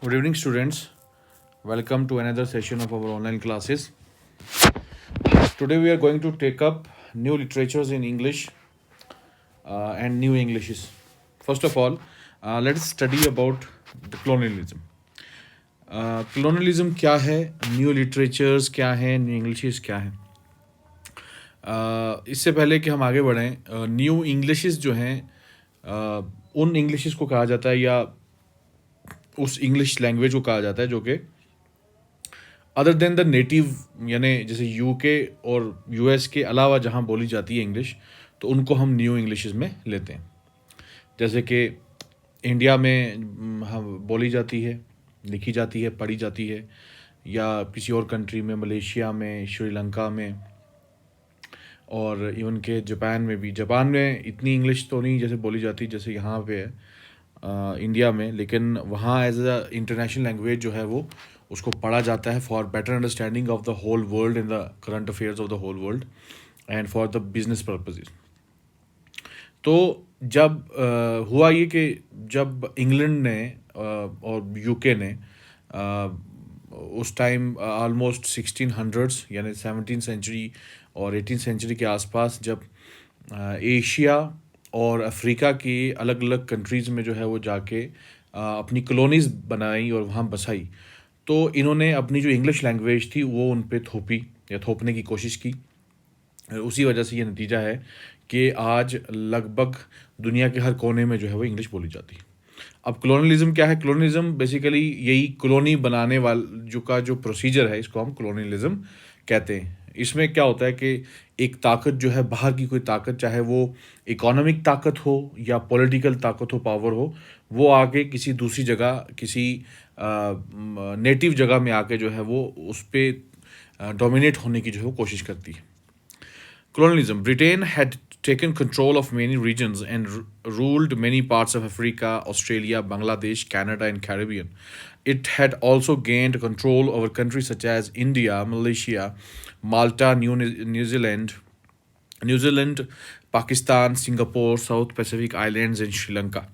Good evening, students. Welcome to another session of our online classes. Today, we are going to take up new literatures in English and new Englishes. First of all, let us study about the colonialism. Colonialism क्या है, new literatures क्या हैं, new इंग्लिशेस क्या हैं. इससे पहले कि हम आगे बढ़ें, न्यू इंग्लिशेस जो हैं उन इंग्लिशेस को कहा जाता है या उस इंग्लिश लैंग्वेज को कहा जाता है जो कि अदर देन द नेटिव, यानी जैसे यूके और यूएस के अलावा जहाँ बोली जाती है इंग्लिश, तो उनको हम न्यू इंग्लिशेस में लेते हैं. जैसे कि इंडिया में हम बोली जाती है, लिखी जाती है, पढ़ी जाती है, या किसी और कंट्री में, मलेशिया में, श्रीलंका में, और इवन के जापान में भी. जापान में इतनी इंग्लिश तो नहीं जैसे बोली जाती जैसे यहाँ पे है इंडिया में, लेकिन वहाँ एज अ इंटरनेशनल लैंग्वेज जो है वो उसको पढ़ा जाता है for better understanding of the whole world in the current affairs of the whole world and for the business purposes. तो जब हुआ ये कि जब इंग्लैंड ने और यूके ने उस टाइम ऑलमोस्ट 1600s यानी 17th सेंचुरी और 18th सेंचुरी के आसपास, जब एशिया और अफ्रीका की अलग अलग कंट्रीज़ में जो है वो जाके अपनी कॉलोनीज़ बनाई और वहाँ बसाई, तो इन्होंने अपनी जो इंग्लिश लैंग्वेज थी वो उन पे थोपी या थोपने की कोशिश की. उसी वजह से ये नतीजा है कि आज लगभग दुनिया के हर कोने में जो है वो इंग्लिश बोली जाती है. अब कॉलोनियलिज्म क्या है? कॉलोनियलिज्म बेसिकली यही कॉलोनी बनाने जो प्रोसीजर है, इसको हम कॉलोनियलिज्म कहते हैं. इसमें क्या होता है कि एक ताकत जो है, बाहर की कोई ताकत, चाहे वो इकोनॉमिक ताकत हो या पॉलिटिकल ताकत हो, पावर हो, वो आके किसी दूसरी जगह, किसी नेटिव जगह में आके जो है वो उस पर डोमिनेट होने की जो है वो कोशिश करती है. Colonialism. Britain had taken control of many regions and ruled many parts of Africa, Australia, Bangladesh, Canada, and Caribbean. It had also gained control over countries such as India, Malaysia, Malta, New Zealand, Pakistan, Singapore, South Pacific Islands, and Sri Lanka.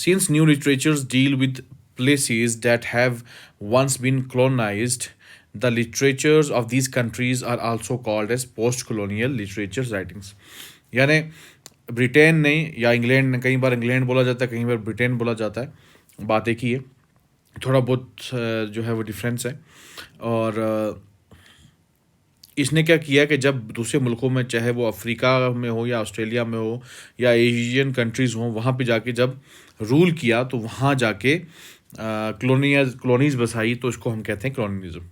Since new literatures deal with places that have once been colonized, the literatures of these countries are also called as post-colonial literature writings. यानी Britain ने या England ने, कई बार England बोला जाता है, कई बार Britain बोला जाता है, बात एक ही है, थोड़ा बहुत जो है वो डिफरेंस है. और इसने क्या किया कि जब दूसरे मुल्कों में, चाहे वो अफ्रीका में हो या ऑस्ट्रेलिया में हो या एशियन कंट्रीज़ हों, वहाँ पे जाके जब रूल किया, तो वहाँ जाके कॉलोनीज़ बसाई, तो इसको हम कहते हैं कॉलोनियलिज्म.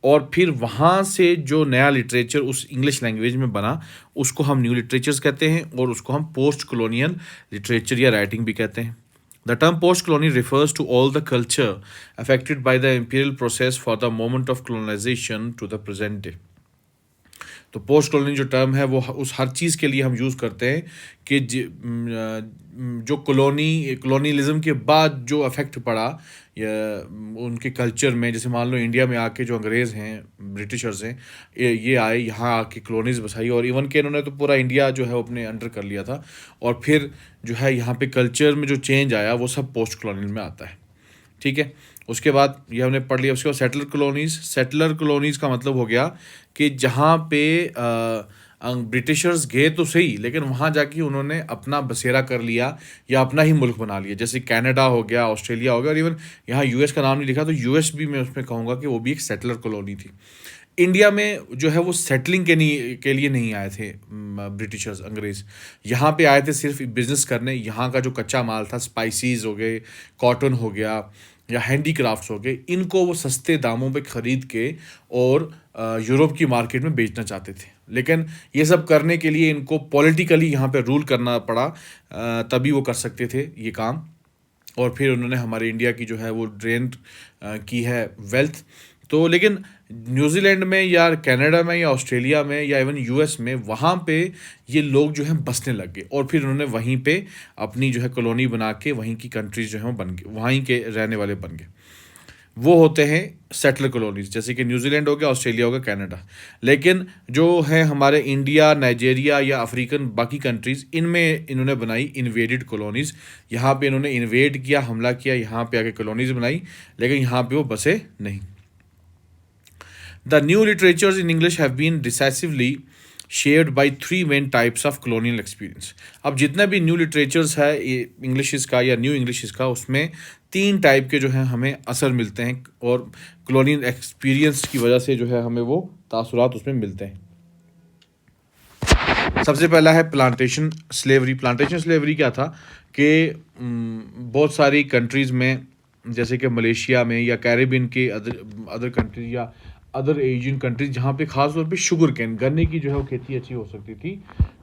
और फिर वहाँ से जो नया लिटरेचर उस इंग्लिश लैंग्वेज में बना, उसको हम न्यू लिटरेचर्स कहते हैं, और उसको हम पोस्ट कॉलोनियल लिटरेचर या राइटिंग भी कहते हैं. The term post-colonial refers to all the culture affected by the imperial process for the moment of colonization to the present day. तो पोस्ट कॉलोनी जो टर्म है वो उस हर चीज़ के लिए हम यूज़ करते हैं कि जो कॉलोनियलिज्म के बाद जो अफेक्ट पड़ा या उनके कल्चर में, जैसे मान लो इंडिया में आके जो अंग्रेज़ हैं, ब्रिटिशर्स हैं, ये आए यहाँ आके कॉलोनीज़ बसाई, और इवन के इन्होंने तो पूरा इंडिया जो है वो अपने अंडर कर लिया था. और फिर जो है यहाँ पे कल्चर में जो चेंज आया वो सब पोस्ट कॉलोनियल में आता है. ठीक है. उसके बाद ये हमने पढ़ लिया. उसके बाद सेटलर कॉलोनीज़ का मतलब हो गया कि जहाँ पे ब्रिटिशर्स गए तो सही, लेकिन वहाँ जाके उन्होंने अपना बसेरा कर लिया या अपना ही मुल्क बना लिया. जैसे कनाडा हो गया, ऑस्ट्रेलिया हो गया, और इवन यहाँ यूएस का नाम नहीं लिखा, तो यूएस भी मैं उसमें कहूँगा कि वो भी एक सेटलर कॉलोनी थी. इंडिया में जो है वो सेटलिंग के लिए नहीं आए थे ब्रिटिशर्स, अंग्रेज़. यहाँ पे आए थे सिर्फ बिजनेस करने. यहाँ का जो कच्चा माल था, स्पाइसीज हो गए, कॉटन हो गया, या हैंडीक्राफ्ट्स हो गए, इनको वो सस्ते दामों पे ख़रीद के और यूरोप की मार्केट में बेचना चाहते थे. लेकिन ये सब करने के लिए इनको पॉलिटिकली यहाँ पे रूल करना पड़ा, तभी वो कर सकते थे ये काम. और फिर उन्होंने हमारे इंडिया की जो है वो ड्रेन की है वेल्थ. तो लेकिन न्यूजीलैंड में या कनाडा में या ऑस्ट्रेलिया में या इवन यूएस में, वहाँ पे ये लोग जो हैं बसने लग गए, और फिर उन्होंने वहीं पे अपनी जो है कॉलोनी बना के वहीं की कंट्रीज जो हैं वो बन गए, वहीं के रहने वाले बन गए. वो होते हैं सेटलर कॉलोनीज, जैसे कि न्यूजीलैंड हो गया, ऑस्ट्रेलिया हो गया, कनाडा। लेकिन जो है हमारे इंडिया, नाइजेरिया या अफ्रीकन बाकी कंट्रीज़, इनमें इन्होंने बनाई इन्वेडेड कॉलोनीज़। यहाँ पे इन्होंने इन्वेड किया, हमला किया, यहाँ पे आके कॉलोनीज़ बनाई, लेकिन यहाँ पे वो बसे नहीं। The new literatures in English have been decisively shaped by three main types of colonial experience. अब जितना भी न्यू लिटरेचर्स है इंग्लिश का या न्यू इंग्लिश का, उसमें तीन टाइप के जो है हमें असर मिलते हैं, और कॉलोनियल एक्सपीरियंस की वजह से जो है हमें वो तासुरात उसमें मिलते हैं। सबसे पहला है प्लांटेशन स्लेवरी। प्लांटेशन स्लेवरी क्या था कि बहुत सारी कंट्रीज़ में, जैसे कि मलेशिया में या कैरेबियन के अदर कंट्रीज या अदर एशियन कंट्रीज, जहाँ पे ख़ास तौर पे शुगर कैन, गन्ने की जो है वो खेती अच्छी हो सकती थी,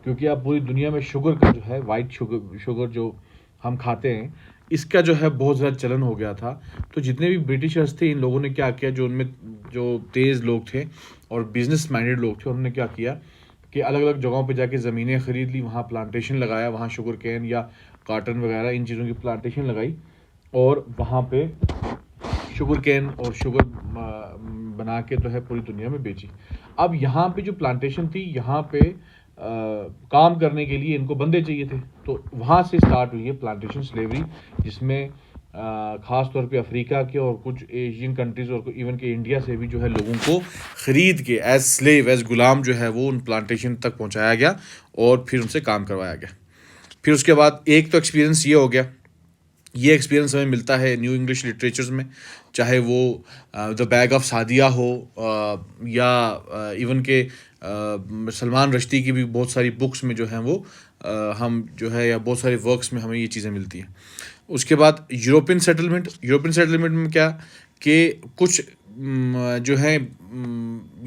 क्योंकि अब पूरी दुनिया में शुगर का जो है वाइट शुगर जो हम खाते हैं, इसका जो है बहुत ज़्यादा चलन हो गया था। तो जितने भी ब्रिटिशर्स थे, इन लोगों ने क्या किया, जो उनमें जो तेज़ लोग थे और बिजनेस माइंडेड लोग थे, उन्होंने क्या किया कि अलग अलग जगहों पे जाके ज़मीनें ख़रीद ली, वहाँ प्लांटेशन लगाया, वहाँ शुगर कैन या काटन वगैरह इन चीज़ों की प्लांटेशन लगाई, और वहाँ पे शुगर कैन और शुगर बना के जो है पूरी दुनिया में बेची। अब यहाँ पे जो प्लांटेशन थी, यहाँ पे काम करने के लिए इनको बंदे चाहिए थे, तो वहाँ से स्टार्ट हुई है प्लांटेशन स्लेवरी, जिसमें ख़ास तौर पे अफ्रीका के और कुछ एशियन कंट्रीज़ और इवन के इंडिया से भी जो है लोगों को ख़रीद के एज स्लेव, एज गुलाम जो है वो उन प्लांटेशन तक पहुँचाया गया और फिर उनसे काम करवाया गया। फिर उसके बाद एक तो एक्सपीरियंस ये हो गया, ये एक्सपीरियंस हमें मिलता है न्यू इंग्लिश लिटरेचर्स में, चाहे वो द बैग ऑफ सादिया हो, या इवन के सलमान रश्दी की भी बहुत सारी बुक्स में जो हैं वो हम जो है, या बहुत सारे वर्क्स में हमें ये चीज़ें मिलती हैं। उसके बाद यूरोपियन सेटलमेंट में क्या कि कुछ जो है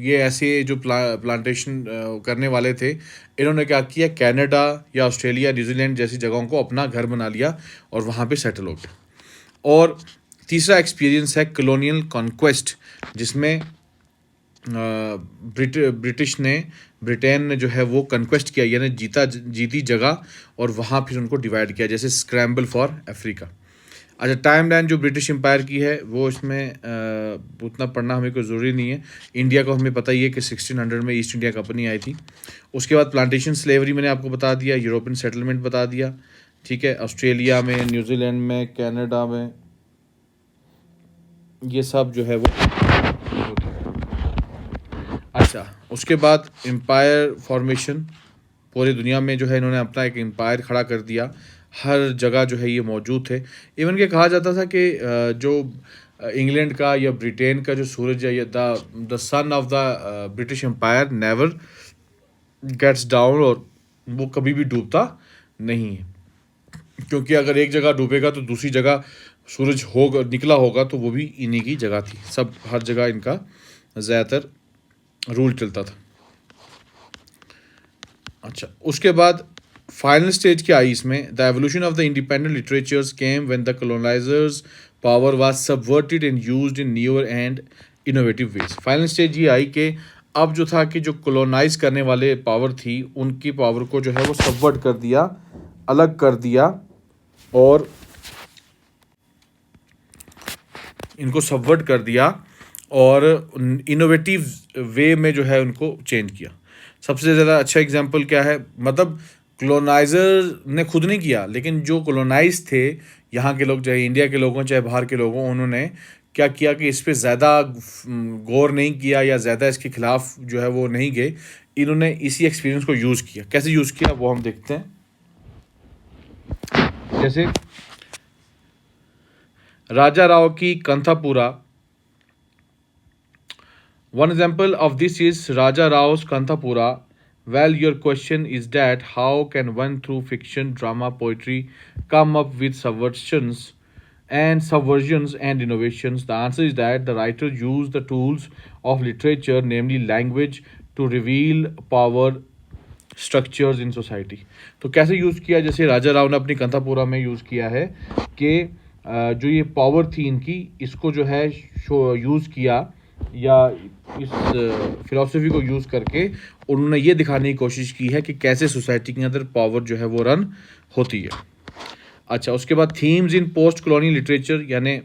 ये ऐसे जो प्लांटेशन करने वाले थे, इन्होंने क्या किया, कनाडा या ऑस्ट्रेलिया, न्यूजीलैंड जैसी जगहों को अपना घर बना लिया और वहाँ पे सेटल हो गए। और तीसरा एक्सपीरियंस है कॉलोनियल कॉन्क्वेस्ट, जिसमें ब्रिटेन ने जो है वो कन्क्वेस्ट किया, यानी जीती जगह, और वहाँ फिर उनको डिवाइड किया, जैसे स्क्रैम्बल फॉर अफ्रीका। अच्छा, टाइम लाइन जो ब्रिटिश एम्पायर की है वो इसमें उतना पढ़ना हमें कोई ज़रूरी नहीं है। इंडिया को हमें पता ही है कि 1600 में ईस्ट इंडिया कंपनी आई थी। उसके बाद प्लांटेशन स्लेवरी मैंने आपको बता दिया, यूरोपियन सेटलमेंट बता दिया, ठीक है, ऑस्ट्रेलिया में, न्यूजीलैंड में, कनाडा में, ये सब जो है वो होता है। अच्छा, उसके बाद एम्पायर फॉर्मेशन, पूरी दुनिया में जो है इन्होंने अपना एक एम्पायर खड़ा कर दिया, हर जगह जो है ये मौजूद थे। इवन के कहा जाता था कि जो इंग्लैंड का या ब्रिटेन का जो सूरज है, या the sun of the British empire never gets down, और वो कभी भी डूबता नहीं है, क्योंकि अगर एक जगह डूबेगा तो दूसरी जगह सूरज होगा, निकला होगा, तो वो भी इन्हीं की जगह थी। सब हर जगह इनका ज़्यादातर रूल चलता था। अच्छा, उसके बाद फाइनल स्टेज क्या आई इसमें, the evolution of the independent literatures came when the colonisers power was subverted and used in newer and innovative veg. Final stage ये आई कि अब जो था कि जो कॉलोनाइज करने वाले पावर थी, उनकी पावर को जो है वो सबवर्ट कर दिया, अलग कर दिया, और इनको सबवर्ट कर दिया और इनोवेटिव वे में जो है उनको चेंज किया। सबसे ज़्यादा अच्छा एग्जांपल क्या है, मतलब कॉलोनाइज़र ने खुद नहीं किया, लेकिन जो कॉलोनाइज थे, यहाँ के लोग, चाहे इंडिया के लोग हों चाहे बाहर के लोग हों, उन्होंने क्या किया कि इस पे ज़्यादा गौर नहीं किया या ज़्यादा इसके खिलाफ जो है वो नहीं गए, इन्होंने इसी एक्सपीरियंस को यूज़ किया। कैसे यूज़ किया वो हम देखते हैं। जैसे राजा राव की कंथापुरा, one example of this is Raja Rao's Kanthapura. Well, your question is that how can one through fiction, drama, poetry come up with subversions and innovations? The answer is that the writer used the tools of literature, namely language, to reveal power structures in society. तो कैसे use किया, जैसे राजा राव ने अपनी कंथापुरा में use किया है कि जो ये पावर थी इनकी, इसको जो है यूज़ किया, या इस फिलॉसफी को यूज़ करके उन्होंने ये दिखाने की कोशिश की है कि कैसे सोसाइटी के अंदर पावर जो है वो रन होती है। अच्छा, उसके बाद थीम्स इन पोस्ट कॉलोनियल लिटरेचर, यानी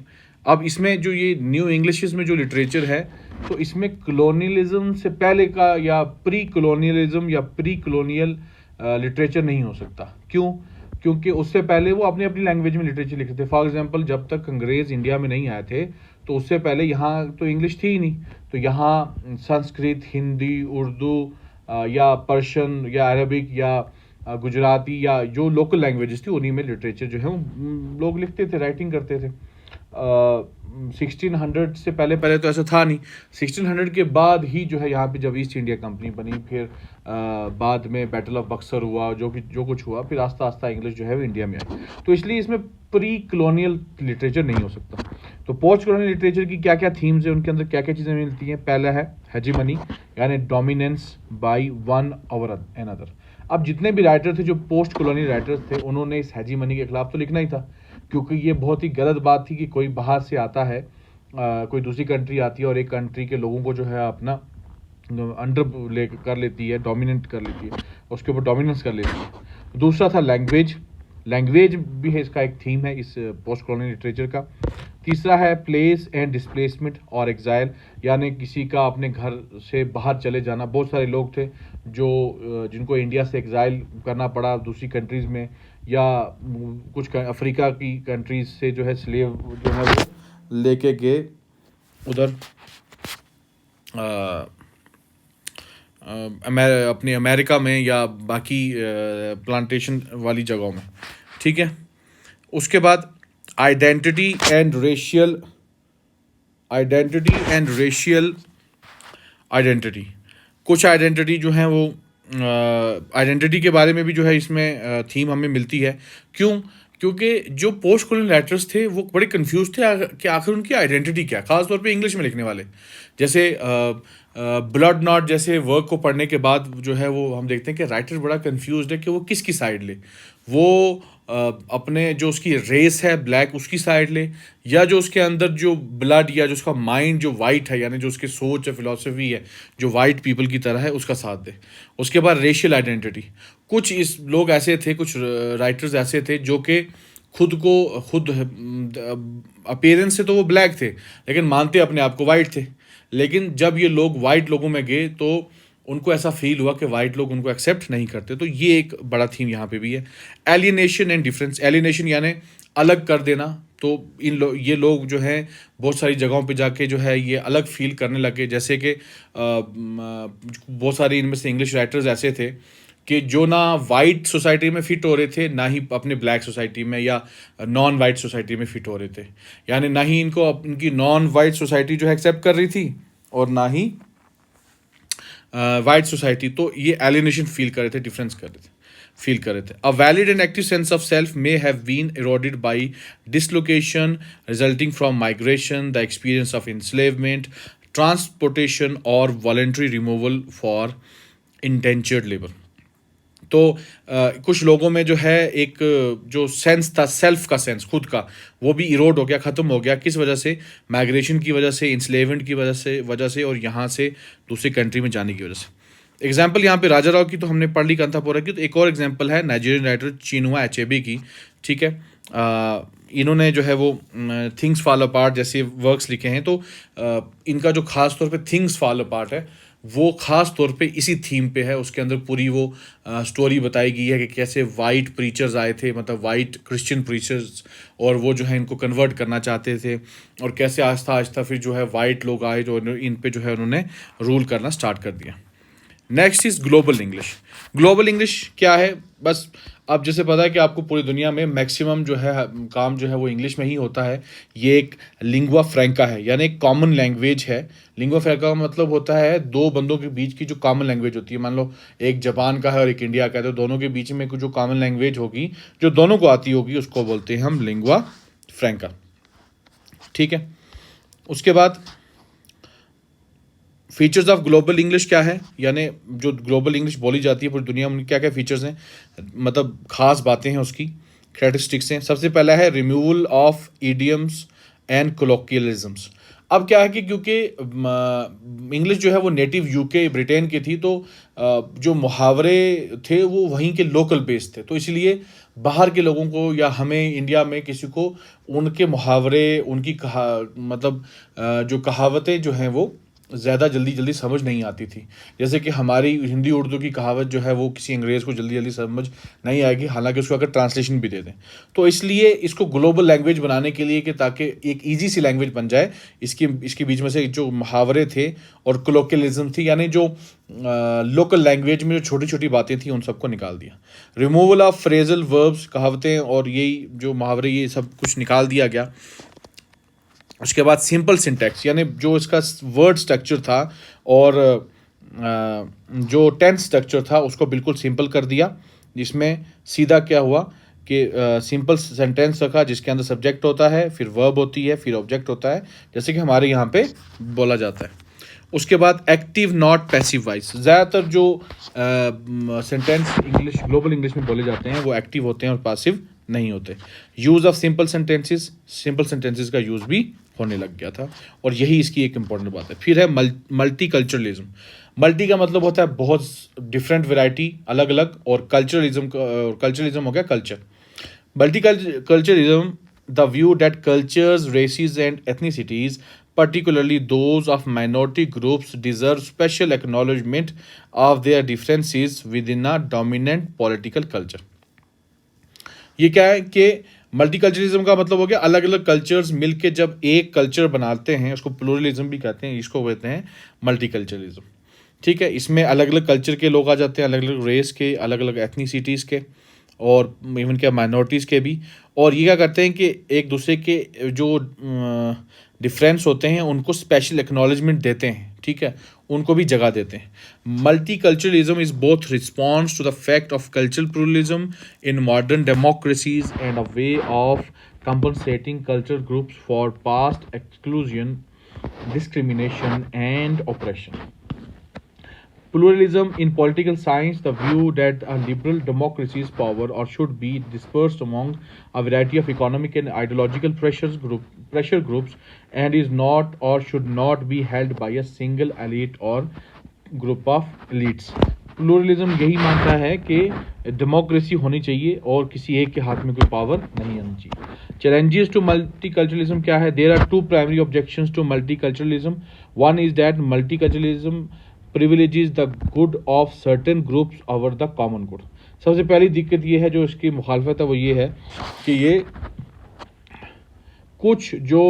अब इसमें जो ये न्यू इंग्लिश में जो लिटरेचर है, तो इसमें कलोनियलिज्म से पहले का या प्री कलोनियलिज्म या प्री कलोनियल लिटरेचर नहीं हो सकता। क्यों? क्योंकि उससे पहले वो अपनी अपनी लैंग्वेज में लिटरेचर लिखते थे। फॉर एग्जांपल, जब तक अंग्रेज इंडिया में नहीं आए थे, तो उससे पहले यहाँ तो इंग्लिश थी ही नहीं, तो यहाँ संस्कृत, हिंदी, उर्दू या पर्शियन या अरबिक या गुजराती या जो लोकल लैंग्वेजेस थी, उन्हीं में लिटरेचर जो है वो लोग लिखते थे, राइटिंग करते थे। 1600 से पहले पहले तो ऐसा था नहीं। 1600 के बाद ही जो है यहाँ पे जब ईस्ट इंडिया कंपनी बनी, फिर बाद में बैटल ऑफ बक्सर हुआ, जो कुछ हुआ, फिर आस्ता आस्ता इंग्लिश जो है वो इंडिया में आई। तो इसलिए इसमें प्री कलोनियल लिटरेचर नहीं हो सकता। तो पोस्ट कलोनियल लिटरेचर की क्या क्या थीम्स है, उनके अंदर क्या क्या चीज़ें मिलती हैं। पहला है हेजीमनी, यानी dominance by one over another. अब जितने भी राइटर थे जो पोस्ट कॉलोनियल राइटर्स थे, उन्होंने इस हेजीमनी के खिलाफ तो लिखना ही था, क्योंकि ये बहुत ही गलत बात थी कि कोई बाहर से आता है, कोई दूसरी कंट्री आती है और एक कंट्री के लोगों को जो है अपना अंडर ले कर लेती है, डोमिनेट कर लेती है, उसके ऊपर डोमिनेंस कर लेती है। दूसरा था लैंग्वेज, लैंग्वेज भी है इसका एक थीम है इस पोस्ट कॉलोनियल लिटरेचर का। तीसरा है प्लेस एंड डिस्प्लेसमेंट और एग्जाइल, यानी किसी का अपने घर से बाहर चले जाना। बहुत सारे लोग थे जो जिनको इंडिया से एग्जाइल करना पड़ा दूसरी कंट्रीज़ में, या कुछ अफ्रीका की कंट्रीज से जो है स्लेव जो है वो लेके गए उधर अपनी अमेरिका में या बाकी प्लांटेशन वाली जगहों में। ठीक है। उसके बाद आइडेंटिटी एंड रेशियल आइडेंटिटी, कुछ आइडेंटिटी जो है वो आइडेंटिटी के बारे में भी जो है इसमें थीम हमें मिलती है। क्यों? क्योंकि जो पोस्ट कॉलोनियल राइटर्स थे वो बड़े कंफ्यूज थे कि आखिर उनकी आइडेंटिटी क्या, खासतौर पे इंग्लिश में लिखने वाले। जैसे ब्लड नॉट जैसे वर्क को पढ़ने के बाद जो है वो हम देखते हैं कि राइटर बड़ा कंफ्यूज है कि वो किसकी साइड ले। वो अपने जो उसकी रेस है ब्लैक, उसकी साइड ले, या जो उसके अंदर जो ब्लड या जो उसका माइंड जो वाइट है, यानी जो उसकी सोच है, फिलॉसफी है जो वाइट पीपल की तरह है, उसका साथ दे। उसके बाद रेशियल आइडेंटिटी, कुछ इस लोग ऐसे थे, कुछ राइटर्स ऐसे थे जो कि खुद अपीयरेंस से तो वो ब्लैक थे, लेकिन मानते अपने आप को वाइट थे। लेकिन जब ये लोग वाइट लोगों में गए तो उनको ऐसा फील हुआ कि वाइट लोग उनको एक्सेप्ट नहीं करते। तो ये एक बड़ा थीम यहाँ पे भी है। एलिनेशन एंड डिफरेंस, एलिनेशन यानी अलग कर देना। तो ये लोग जो हैं बहुत सारी जगहों पे जाके जो है ये अलग फील करने लगे। जैसे कि बहुत सारे इनमें से इंग्लिश राइटर्स ऐसे थे कि जो ना वाइट सोसाइटी में फिट हो रहे थे, ना ही अपने ब्लैक सोसाइटी में या नॉन वाइट सोसाइटी में फिट हो रहे थे। यानी ना ही इनको इनकी नॉन वाइट सोसाइटी जो है एक्सेप्ट कर रही थी, और ना ही वाइट सोसाइटी। तो ये एलिनेशन फील कर रहे थे, डिफरेंस कर रहे थे, फील कर रहे थे। A valid and active sense of self may have been eroded by dislocation resulting from migration, the experience of enslavement, transportation or voluntary removal for indentured labor। तो कुछ लोगों में जो है एक जो सेंस था, सेल्फ का सेंस, खुद का, वो भी इरोड हो गया, ख़त्म हो गया। किस वजह से? माइग्रेशन की वजह से, इंस्लेवमेंट की वजह से और यहाँ से दूसरी कंट्री में जाने की वजह से। एग्जाम्पल यहाँ पे राजा राव की तो हमने पढ़ ली, कांतापुरा की। तो एक और एग्जाम्पल है नाइजीरियन राइटर चिनुआ अचेबे की। ठीक है। इन्होंने जो है वो थिंग्स फॉल अपार्ट जैसे वर्क्स लिखे हैं। तो इनका जो खास तौर पे थिंग्स फॉल अपार्ट है वो खास तौर पे इसी थीम पे है। उसके अंदर पूरी वो स्टोरी बताई गई है कि कैसे वाइट प्रीचर्स आए थे, मतलब वाइट क्रिश्चियन प्रीचर्स, और वो जो है इनको कन्वर्ट करना चाहते थे, और कैसे आहिस्ता आहिस्ता फिर जो है वाइट लोग आए जो इन पे जो है उन्होंने रूल करना स्टार्ट कर दिया। Next is global English. Global English क्या है? बस अब जैसे पता है कि आपको पूरी दुनिया में मैक्सिमम जो है काम जो है वो इंग्लिश में ही होता है। ये एक लिंगुआ फ्रैंका है, यानी एक कॉमन लैंग्वेज है। लिंगुआ फ्रैंका का मतलब होता है दो बंदों के बीच की जो कॉमन लैंग्वेज होती है। मान लो एक जापान का है और एक इंडिया का है, तो दोनों के बीच में जो कॉमन लैंग्वेज होगी, जो दोनों को आती होगी, उसको बोलते हैं हम लिंगुआ फ्रैंका। ठीक है। उसके बाद फीचर्स ऑफ ग्लोबल इंग्लिश क्या है, यानी जो ग्लोबल इंग्लिश बोली जाती है पूरी दुनिया में, क्या क्या फीचर्स हैं, मतलब खास बातें हैं, उसकी कैरेक्टरिस्टिक्स हैं। सबसे पहला है रिमूवल ऑफ इडियम्स एंड कोलोकियलिज्म्स। अब क्या है कि क्योंकि इंग्लिश जो है वो नेटिव यूके ब्रिटेन की थी, तो जो मुहावरे थे वो वहीं के लोकल बेस्ड थे, तो इसलिए बाहर के लोगों को या हमें इंडिया में किसी को उनके मुहावरे, उनकी मतलब जो कहावतें जो हैं वो ज़्यादा जल्दी जल्दी समझ नहीं आती थी। जैसे कि हमारी हिंदी उर्दू की कहावत जो है वो किसी अंग्रेज़ को जल्दी जल्दी समझ नहीं आएगी, हालांकि उसको अगर ट्रांसलेशन भी दे दें। तो इसलिए इसको ग्लोबल लैंग्वेज बनाने के लिए, कि ताकि एक ईजी सी लैंग्वेज बन जाए, इसके बीच में से जो मुहावरे थे और कोलोकियलिज्म थी, यानी जो लोकल लैंग्वेज में जो छोटी छोटी बातें थी, उन सबको निकाल दिया। रिमूवल ऑफ फ्रेजल वर्ब्स, कहावतें और यही जो मुहावरे, ये सब कुछ निकाल दिया गया। उसके बाद सिंपल सिंटैक्स, यानी जो इसका वर्ड स्ट्रक्चर था और जो टेंस स्ट्रक्चर था उसको बिल्कुल सिंपल कर दिया, जिसमें सीधा क्या हुआ कि सिंपल सेंटेंस रखा, जिसके अंदर सब्जेक्ट होता है, फिर वर्ब होती है, फिर ऑब्जेक्ट होता है, जैसे कि हमारे यहाँ पे बोला जाता है। उसके बाद एक्टिव नॉट पैसिव वॉइस, ज़्यादातर जो सेंटेंस इंग्लिश, ग्लोबल इंग्लिश में बोले जाते हैं वो एक्टिव होते हैं और पैसिव नहीं होते। Use of simple sentences, simple sentences का यूज़ भी होने लग गया था, और यही इसकी एक इंपॉर्टेंट बात है। फिर है मल्टी कल्चरलिज्म। मल्टी का मतलब होता है बहुत डिफरेंट वैरायटी, अलग अलग, और कल्चरलिज्म हो गया culture. Multiculturalism, the view that cultures, races, and ethnicities, particularly those of minority groups, deserve special acknowledgement of their differences within a dominant political culture. ये क्या है कि मल्टीकल्चरलिज्म का मतलब हो गया अलग अलग कल्चर्स मिलके जब एक कल्चर बनाते हैं, उसको प्लूरलिज्म भी कहते हैं, इसको कहते हैं मल्टीकल्चरलिज्म। ठीक है, इसमें अलग अलग कल्चर के लोग आ जाते हैं, अलग अलग रेस के, अलग अलग एथनिसिटीज़ के, और इवन क्या माइनॉरिटीज़ के भी। और ये क्या करते हैं कि एक दूसरे के जो डिफरेंस होते हैं उनको स्पेशल एक्नॉलेजमेंट देते हैं, ठीक है, उनको भी जगह देते हैं। Multiculturalism is both response to the fact of cultural pluralism in modern democracies and a way of compensating cultural groups for past exclusion, discrimination, and oppression. Pluralism in political science, the view that a liberal democracy's power or should be dispersed among a variety of economic and ideological pressure groups and is not or should not be held by a single elite or group of elites. Pluralism यही मानता है कि democracy होनी चाहिए और किसी एक के हाथ में कोई पावर नहीं आनी चाहिए। चैलेंजेस टू मल्टीकल्चरलिज्म क्या है? There are two primary objections to multiculturalism. One is that multiculturalism privileges the good of certain groups over the common good। सबसे पहली दिक्कत ये है, जो इसकी मुखालफत है वो ये है कि ये कुछ जो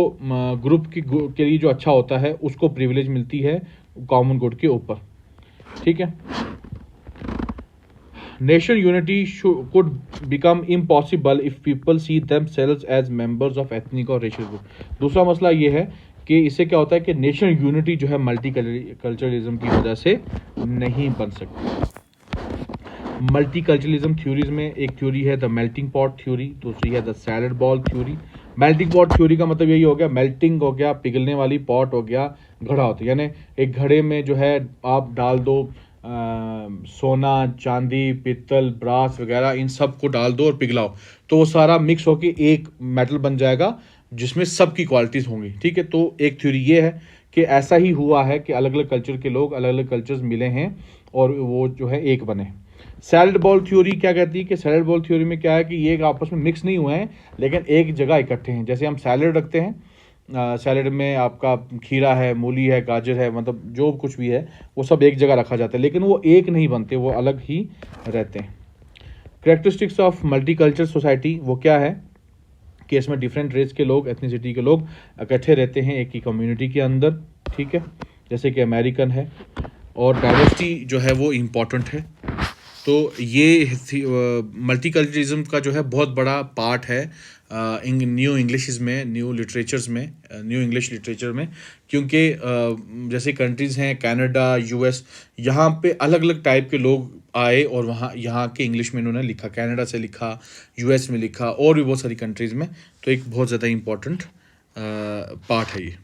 ग्रुप के लिए जो अच्छा होता है उसको प्रिविलेज मिलती है कॉमन गुड के ऊपर, ठीक है। Nation unity could become impossible if people see themselves as members of ethnic or racial group। दूसरा मसला ये है कि इससे क्या होता है कि नेशन यूनिटी जो है मल्टी कल्चरलिज्म की वजह से नहीं बन सकती। मल्टी कल्चरलिज्म थ्योरीज में एक थ्योरी है द मेल्टिंग पॉट थ्योरी, दूसरी है the salad ball theory. Melting pot theory का मतलब यही हो गया, मेल्टिंग हो गया पिघलने वाली, पॉट हो गया घड़ा होता है, यानी एक घड़े में जो है आप डाल दो सोना, चांदी, पित्तल, ब्रास वगैरह, इन सब को डाल दो और पिघलाओ, तो वो सारा मिक्स होके एक मेटल बन जाएगा जिसमें सबकी क्वालिटीज़ होंगी, ठीक है। तो एक थ्योरी ये है कि ऐसा ही हुआ है कि अलग अलग कल्चर के लोग अलग अलग कल्चर्स मिले हैं और वो जो है एक बने। सैलड बॉल थ्योरी क्या कहती है कि सैलड बॉल थ्योरी में क्या है कि ये आपस में मिक्स नहीं हुए हैं लेकिन एक जगह इकट्ठे हैं। जैसे हम सैलड रखते हैं, सैलड में आपका खीरा है, मूली है, गाजर है, मतलब जो कुछ भी है वो सब एक जगह रखा जाता है, लेकिन वो एक नहीं बनते, वो अलग ही रहते हैं। कैरेक्टरिस्टिक्स ऑफ मल्टीकल्चरल सोसाइटी वो क्या है कि इसमें डिफरेंट रेस के लोग, एथनिसिटी के लोग इकट्ठे रहते हैं एक ही कम्युनिटी के अंदर, ठीक है, जैसे कि अमेरिकन है, और डाइवर्सिटी जो है वो इम्पॉर्टेंट है। तो ये मल्टीकल्चरलिज्म का जो है बहुत बड़ा पार्ट है न्यू इंग्लिश में, न्यू लिटरेचर्स में, न्यू इंग्लिश लिटरेचर में, क्योंकि जैसे कंट्रीज़ हैं कनाडा, यूएस, यहाँ पे अलग अलग टाइप के लोग आए और वहाँ यहाँ के इंग्लिश में इन्होंने लिखा, कनाडा से लिखा, यूएस में लिखा, और भी बहुत सारी कंट्रीज़ में। तो एक बहुत ज़्यादा इम्पोर्टेंट पार्ट है ये।